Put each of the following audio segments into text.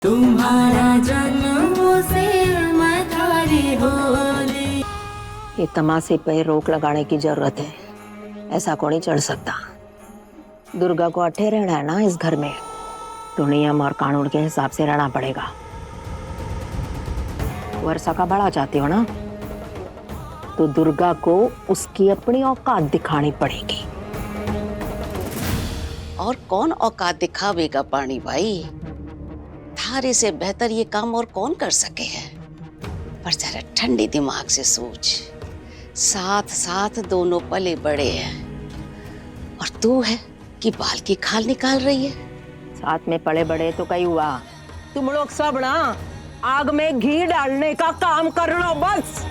तुम्हारा जन्मों से मथारी होली। ये तमाशे पे रोक लगाने की जरूरत है, ऐसा कौन ही चढ़ सकता। दुर्गा को अठे रहना है ना इस घर में, तो नियम और कानून के हिसाब से रहना पड़ेगा। वर्षा का बड़ा चाहती हो ना, तो दुर्गा को उसकी अपनी औकात दिखानी पड़ेगी। और कौन औकात दिखावेगा पानी भाई? थारे से बेहतर ये काम और कौन कर सके है। पर जरा ठंडे दिमाग से सोच, साथ साथ दोनों पले बड़े हैं और तू है कि बाल की खाल निकाल रही है। साथ में पड़े बड़े तो कई हुआ, तुम लोग सब ना आग में घी डालने का काम कर लो बस।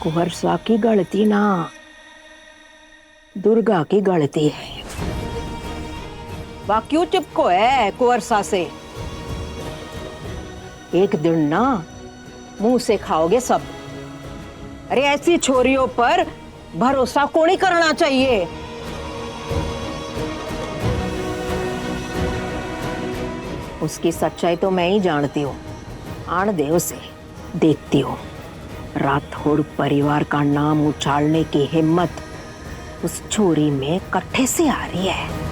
कुंवरसा की गलती ना, दुर्गा की गलती है। वह क्यों चिपको है कुंवरसा से? एक दिन ना मुंह से खाओगे सब। अरे ऐसी छोरियों पर भरोसा कौन ही करना चाहिए। उसकी सच्चाई तो मैं ही जानती हूँ, आन दे उसे, देखती हूँ। राठौड़ परिवार का नाम उछालने की हिम्मत उस छोरी में कट्ठे से आ रही है।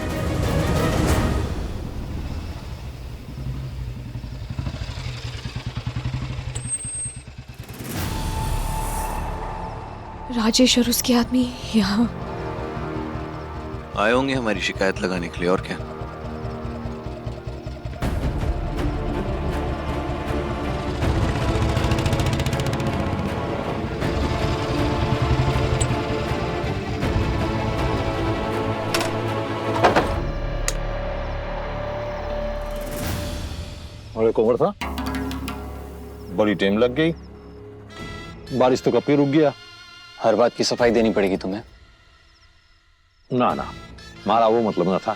राजेश और उसके आदमी यहाँ आए होंगे हमारी शिकायत लगाने के लिए, और क्या। अरे कुंवर था, बड़ी टाइम लग गई। बारिश तो कब ही रुक गया। हर बात की सफाई देनी पड़ेगी तुम्हें। ना ना, मारा वो मतलब ना था।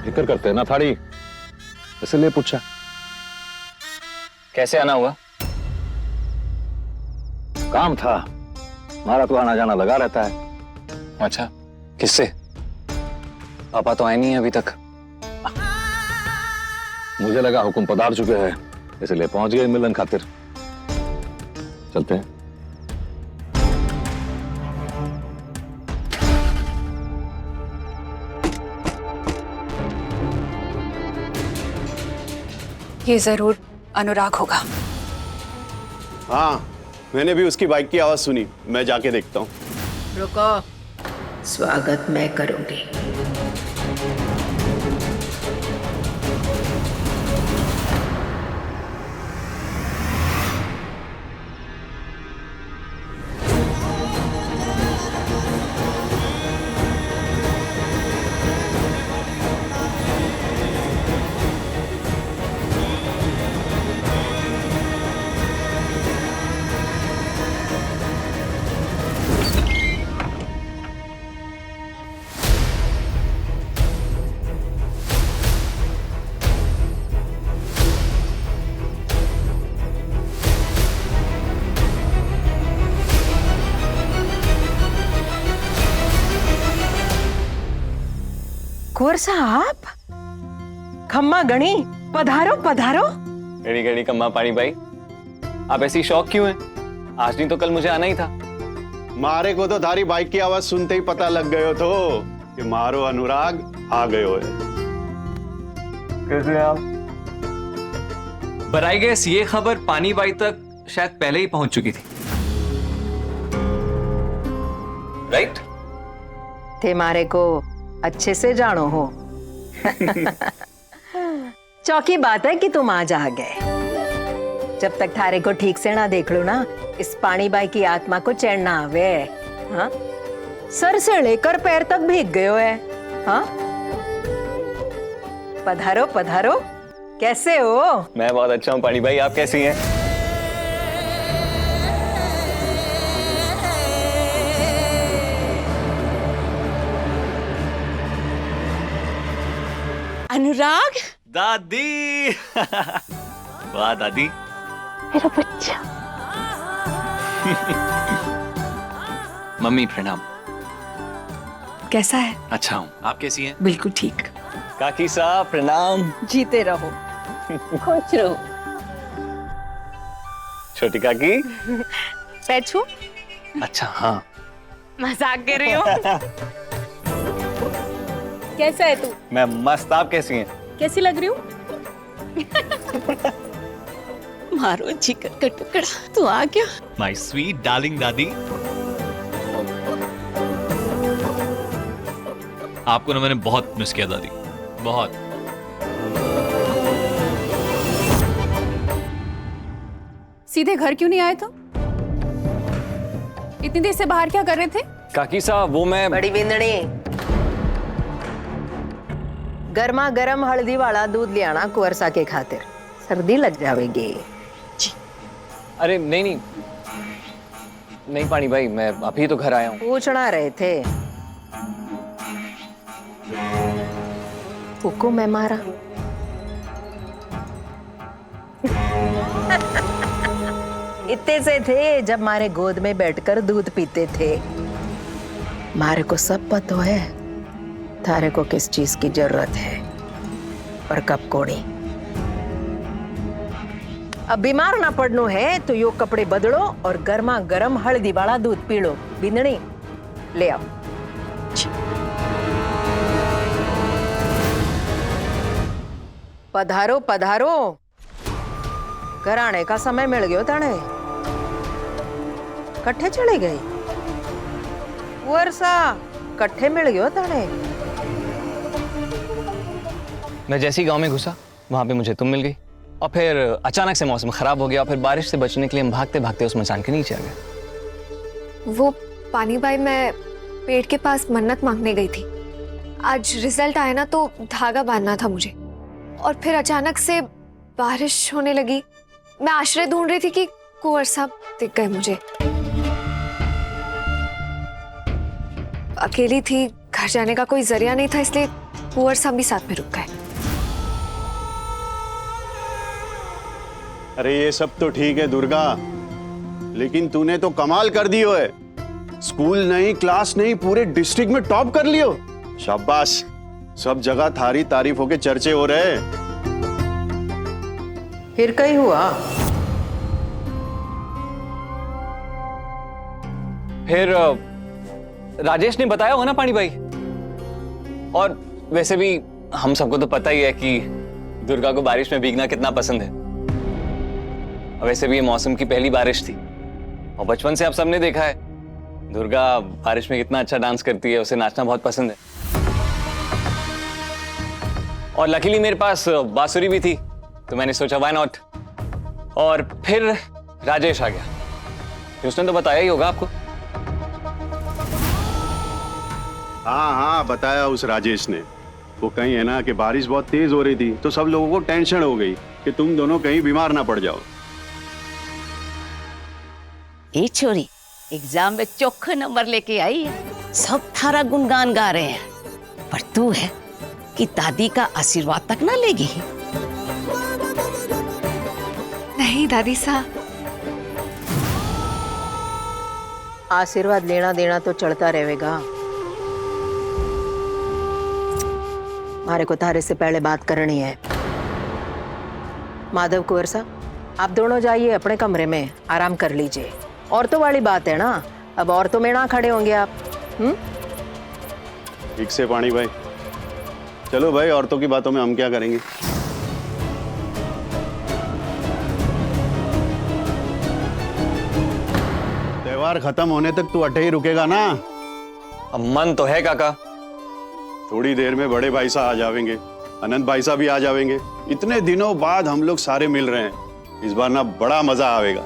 फिक्र करते हैं ना थाड़ी, इसलिए पूछा। कैसे आना हुआ? काम था, मारा तो आना जाना लगा रहता है। अच्छा, किससे? पापा तो आए नहीं है अभी तक। मुझे लगा हुक्म पधार चुके हैं, इसलिए पहुंच गए मिलन खातिर। चलते हैं। ये जरूर अनुराग होगा। हाँ, मैंने भी उसकी बाइक की आवाज सुनी, मैं जाके देखता हूँ। रुको, स्वागत मैं करूंगी। कुंवर साहब, खम्मा गणी, पधारो पधारो। घड़ी घड़ी कम्मा पानी भाई, आप ऐसी शौक क्यों हैं? आज नहीं तो कल मुझे आना ही था। मारे को तो थारी बाइक की आवाज सुनते ही पता लग गयो तो कि मारो अनुराग आ गयो है। कैसे आप? बराई गैस ये खबर पानी बाई तक शायद पहले ही पहुंच चुकी थी, राइट? थे मारे को अच्छे से जानो हो। चौकी बात है कि तुम आज आ गए। जब तक थारे को ठीक से ना देख लो ना, इस पानी बाई की आत्मा को चैन ना आवे। हाँ? सर से लेकर पैर तक भीग गयो है। हाँ? पधारो पधारो, कैसे हो? मैं बहुत अच्छा हूँ पानी भाई, आप कैसी हैं? अनुराग, दादी। वाह दादी, मेरा बच्चा। मम्मी प्रणाम। कैसा है? अच्छा हूँ, आप कैसी हैं? बिल्कुल ठीक। काकी साहब प्रणाम। जीते रहो, खुश रहो। छोटी काकी। पैछू, अच्छा हाँ। मजाक कर रही हो? कैसा है तू? मैं मस्त, आप कैसी हैं? कैसी लग रही हूँ? मारो जिगर का टुकड़ा, तू आ गया। माय स्वीट डार्लिंग दादी। आपको ना मैंने बहुत मिस किया दादी, बहुत। सीधे घर क्यों नहीं आए तुम? इतनी देर से बाहर क्या कर रहे थे? काकी साहब वो मैं बड़ी बिंदनी, गर्मा गर्म हल्दी वाला दूध ले आना कुंवरसा के खातिर, सर्दी लग जाएगी। अरे नहीं नहीं नहीं पानी भाई, मैं अभी तो घर आया हूँ। पूछना रहे थे, हुकुम है मारा। इतने से थे जब मारे गोद में बैठकर दूध पीते थे। मारे को सब पता है थारे को किस चीज की जरूरत है और कब कोड़ी। अब बीमार ना पड़नो है तो यो कपड़े बदलो और गर्मा गर्म हल्दी वाला दूध पी लो। बिंदनी ले आओ। पधारो पधारो, घर आने का समय मिल गयो ताने। कट्ठे चले गई वर्षा, कट्ठे मिल गयो ताने। मैं जैसे ही गांव में घुसा वहां पे मुझे तुम मिल गई, और फिर अचानक से मौसम खराब हो गया, और फिर बारिश से बचने के लिए हम भागते भागते उस मचान के नीचे आ गए। वो पानी बाई, मैं पेड़ के पास मन्नत मांगने गई थी। आज रिजल्ट आया ना तो धागा बांधना था मुझे, और फिर अचानक से बारिश होने लगी। मैं आश्रय ढूंढ रही थी कि कुंवर साहब दिख गए मुझे। अकेली थी, घर जाने का कोई जरिया नहीं था, इसलिए कुंवर साहब भी साथ में रुक गए। अरे ये सब तो ठीक है दुर्गा, लेकिन तूने तो कमाल कर दियो है। स्कूल नहीं, क्लास नहीं, पूरे डिस्ट्रिक्ट में टॉप कर लियो। शाबाश, सब जगह थारी तारीफ होके चर्चे हो रहे हैं। फिर कहीं हुआ? फिर राजेश ने बताया हो ना पानी भाई। और वैसे भी हम सबको तो पता ही है कि दुर्गा को बारिश में भीगना कितना पसंद है। और वैसे भी ये मौसम की पहली बारिश थी, और बचपन से आप सबने देखा है दुर्गा बारिश में कितना अच्छा डांस करती है, उसे नाचना बहुत पसंद है। और लकीली मेरे पास बांसुरी भी थी, तो मैंने सोचा व्हाई नॉट। और फिर राजेश आ गया, उसने तो बताया ही होगा आपको। हाँ हाँ, बताया उस राजेश ने। वो कहीं है ना कि बारिश बहुत तेज हो रही थी, तो सब लोगों को टेंशन हो गई कि तुम दोनों कहीं बीमार ना पड़ जाओ। ये छोरी एग्जाम में चौखे नंबर लेके आई है, सब थारा गुणगान गा रहे हैं, पर तू है कि दादी का आशीर्वाद तक ना लेगी। नहीं दादी साहब, आशीर्वाद लेना देना तो चलता रहेगा। मारे को तारे से पहले बात करनी है। माधव कुंवर साहब, आप दोनों जाइए अपने कमरे में, आराम कर लीजिए। औरतों वाली बात है ना, अब औरतों में ना खड़े होंगे आप। ठीक से पानी भाई, चलो भाई, औरतों की बातों में हम क्या करेंगे। त्योहार खत्म होने तक तू अटे ही रुकेगा ना? अब मन तो है काका। थोड़ी देर में बड़े भाई साहब आ जाएंगे, अनंत भाई साहब भी आ जाएंगे। इतने दिनों बाद हम लोग सारे मिल रहे हैं, इस बार ना बड़ा मजा आएगा।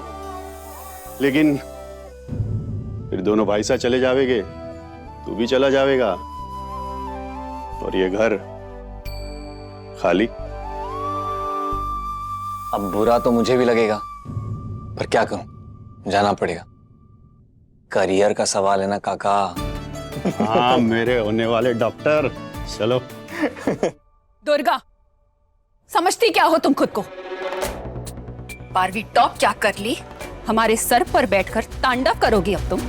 लेकिन फिर दोनों भाई साहब चले जावेंगे, तू भी चला जाएगा, और ये घर खाली। अब बुरा तो मुझे भी लगेगा, पर क्या करूं, जाना पड़ेगा। करियर का सवाल है ना काका। हाँ मेरे होने वाले डॉक्टर, चलो। दुर्गा, समझती क्या हो तुम खुद को? 12वीं टॉप क्या कर ली, हमारे सर पर बैठकर तांडव करोगी अब तुम?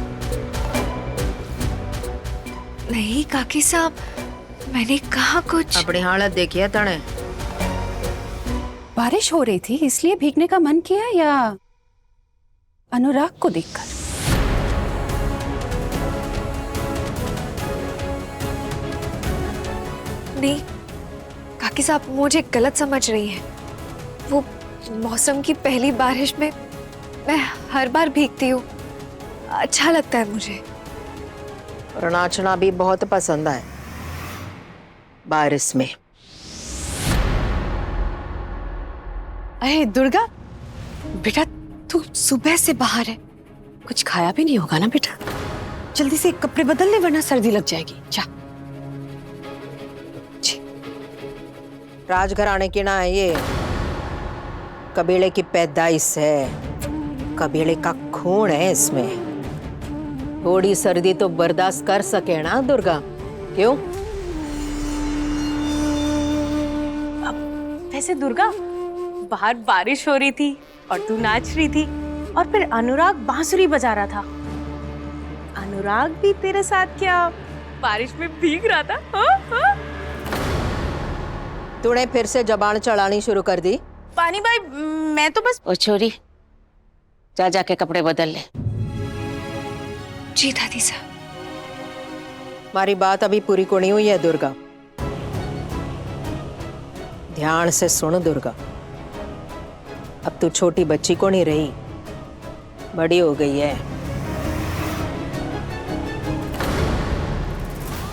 नहीं काकी साहब, मैंने कहा कुछ। अपनी हालत देखिए तने। बारिश हो रही थी इसलिए भीगने का मन किया या अनुराग को देखकर? नहीं काकी साहब, मुझे गलत समझ रही हैं। वो मौसम की पहली बारिश में मैं हर बार भीगती हूँ, अच्छा लगता है मुझे। और नाचना भी बहुत पसंद है बारिश में। अरे दुर्गा बेटा, तू सुबह से बाहर है, कुछ खाया भी नहीं होगा ना बेटा? जल्दी से कपड़े बदल ले वरना सर्दी लग जाएगी। जा। राजघराने की ना है ये, कबीले की पैदाइश है, कबीले का खून है इसमें। थोड़ी सर्दी तो बर्दाश्त कर सके ना दुर्गा, क्यों? वैसे दुर्गा, बाहर बारिश हो रही थी और तू नाच रही थी और फिर अनुराग बांसुरी बजा रहा था। अनुराग भी तेरे साथ क्या बारिश में भीग रहा था? हाँ? हाँ? तूने फिर से जबान चढ़ानी शुरू कर दी। पानी भाई, मैं तो बस। ओ छोरी, जा जाके कपड़े बदल ले। जी दादी साहब। हमारी बात अभी पूरी को नहीं हुई है दुर्गा, ध्यान से सुन दुर्गा। अब तू छोटी बच्ची को नहीं रही, बड़ी हो गई है।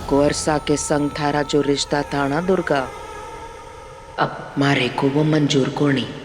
कुंवरसा के संग थारा जो रिश्ता था ना दुर्गा, अब मारे को वो मंजूर को नहीं।